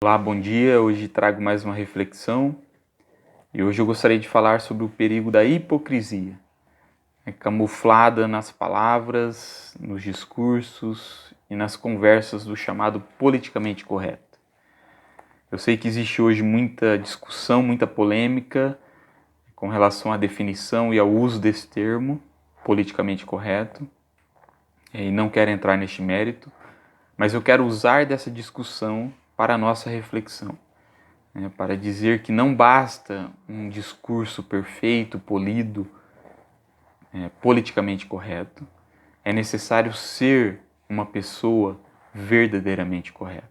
Olá, bom dia. Hoje trago mais uma reflexão e hoje eu gostaria de falar sobre o perigo da hipocrisia, camuflada nas palavras, nos discursos e nas conversas do chamado politicamente correto. Eu sei que existe hoje muita discussão, muita polêmica com relação à definição e ao uso desse termo, politicamente correto, e não quero entrar neste mérito, mas eu quero usar dessa discussão para a nossa reflexão. Para dizer que não basta um discurso perfeito, polido, politicamente correto, é necessário ser uma pessoa verdadeiramente correta.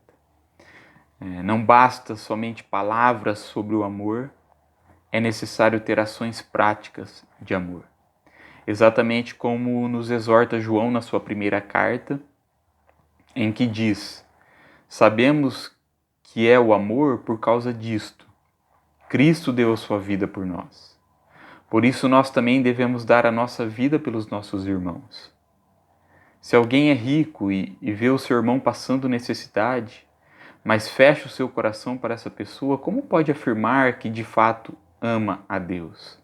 Não basta somente palavras sobre o amor, é necessário ter ações práticas de amor. Exatamente como nos exorta João na sua primeira carta, em que diz: sabemos que é o amor por causa disto. Cristo deu a sua vida por nós. Por isso nós também devemos dar a nossa vida pelos nossos irmãos. Se alguém é rico e vê o seu irmão passando necessidade, mas fecha o seu coração para essa pessoa, como pode afirmar que de fato ama a Deus?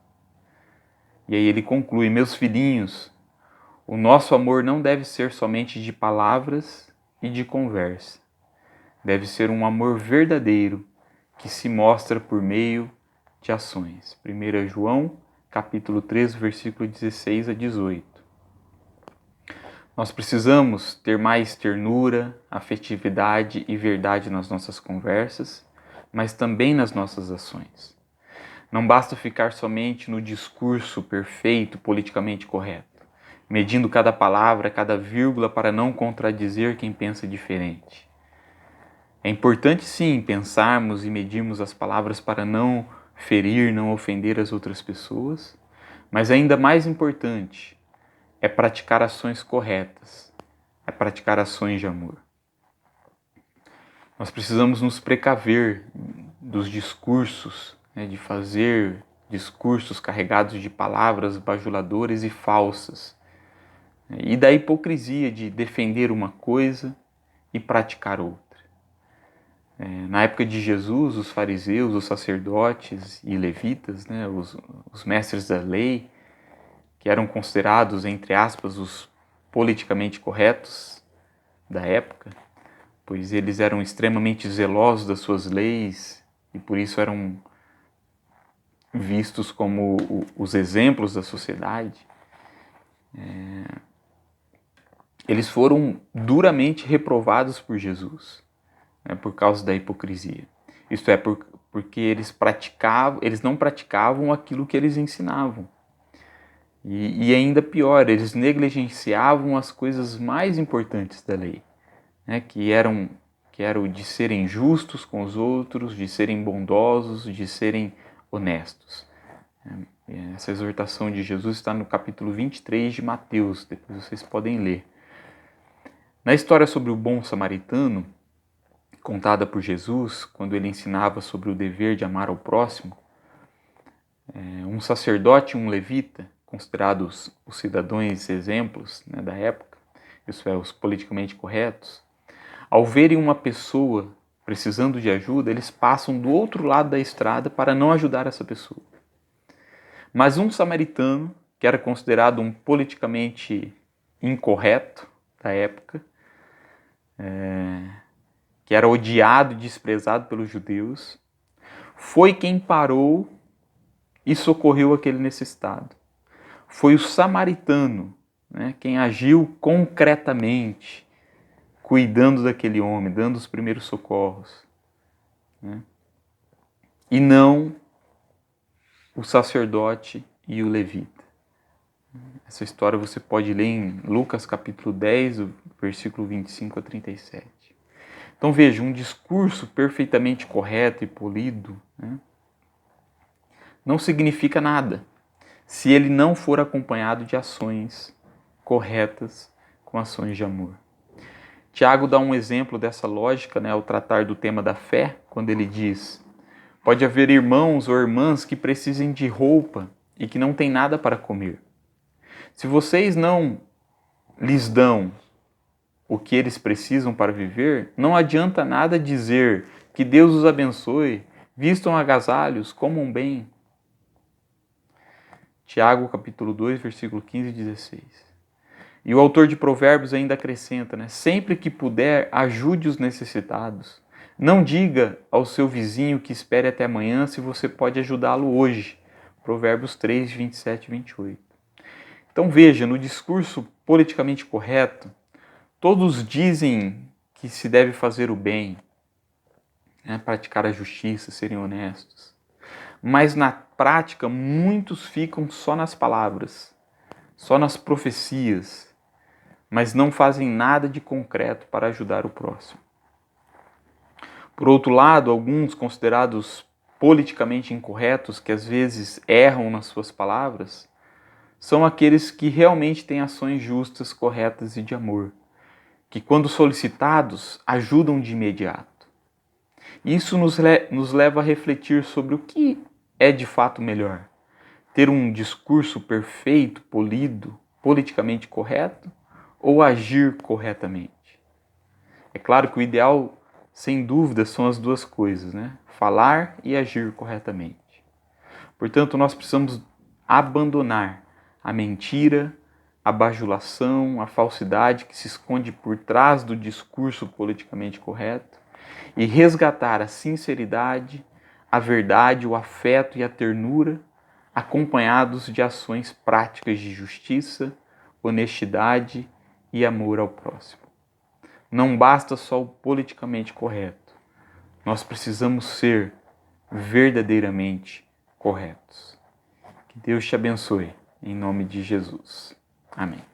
E aí ele conclui: meus filhinhos, o nosso amor não deve ser somente de palavras e de conversa. Deve ser um amor verdadeiro que se mostra por meio de ações. 1 João, capítulo 3, versículo 16 a 18. Nós precisamos ter mais ternura, afetividade e verdade nas nossas conversas, mas também nas nossas ações. Não basta ficar somente no discurso perfeito, politicamente correto, medindo cada palavra, cada vírgula para não contradizer quem pensa diferente. É importante sim pensarmos e medirmos as palavras para não ferir, não ofender as outras pessoas, mas ainda mais importante é praticar ações corretas, é praticar ações de amor. Nós precisamos nos precaver dos discursos, de fazer discursos carregados de palavras bajuladoras e falsas, e da hipocrisia de defender uma coisa e praticar outra. Na época de Jesus, os fariseus, os sacerdotes e levitas, os mestres da lei, que eram considerados, entre aspas, os politicamente corretos da época, pois eles eram extremamente zelosos das suas leis e por isso eram vistos como os exemplos da sociedade. Eles foram duramente reprovados por Jesus, por causa da hipocrisia. Isto é, porque eles não praticavam aquilo que eles ensinavam. E ainda pior, eles negligenciavam as coisas mais importantes da lei, que era o de serem justos com os outros, de serem bondosos, de serem honestos. Essa exortação de Jesus está no capítulo 23 de Mateus, depois vocês podem ler. Na história sobre o bom samaritano, contada por Jesus, quando ele ensinava sobre o dever de amar ao próximo, um sacerdote e um levita, considerados os cidadãos exemplos da época, isso é, os politicamente corretos, ao verem uma pessoa precisando de ajuda, eles passam do outro lado da estrada para não ajudar essa pessoa. Mas um samaritano, que era considerado um politicamente incorreto da época, que era odiado e desprezado pelos judeus, foi quem parou e socorreu aquele necessitado. Foi o samaritano, quem agiu concretamente, cuidando daquele homem, dando os primeiros socorros. E não o sacerdote e o levita. Essa história você pode ler em Lucas capítulo 10, versículo 25 a 37. Então veja, um discurso perfeitamente correto e polido não significa nada se ele não for acompanhado de ações corretas com ações de amor. Tiago dá um exemplo dessa lógica ao tratar do tema da fé, quando ele diz: pode haver irmãos ou irmãs que precisem de roupa e que não têm nada para comer. Se vocês não lhes dão o que eles precisam para viver, não adianta nada dizer Que Deus os abençoe. Vistam agasalhos, comam bem. Tiago, capítulo 2, versículo 15 e 16. E o autor de Provérbios ainda acrescenta, né? Sempre que puder, ajude os necessitados. Não diga ao seu vizinho que espere até amanhã se você pode ajudá-lo hoje. Provérbios 3, 27 e 28. Então veja, no discurso politicamente correto, todos dizem que se deve fazer o bem, né? Praticar a justiça, serem honestos. Mas na prática, muitos ficam só nas palavras, só nas profecias, mas não fazem nada de concreto para ajudar o próximo. Por outro lado, alguns considerados politicamente incorretos, que às vezes erram nas suas palavras, são aqueles que realmente têm ações justas, corretas e de amor, que quando solicitados, ajudam de imediato. Isso nos leva a refletir sobre o que é de fato melhor: ter um discurso perfeito, polido, politicamente correto, ou agir corretamente? É claro que o ideal, sem dúvida, são as duas coisas, né? Falar e agir corretamente. Portanto, nós precisamos abandonar a mentira, a bajulação, a falsidade que se esconde por trás do discurso politicamente correto e resgatar a sinceridade, a verdade, o afeto e a ternura, acompanhados de ações práticas de justiça, honestidade e amor ao próximo. Não basta só o politicamente correto. Nós precisamos ser verdadeiramente corretos. Que Deus te abençoe, em nome de Jesus. Amém.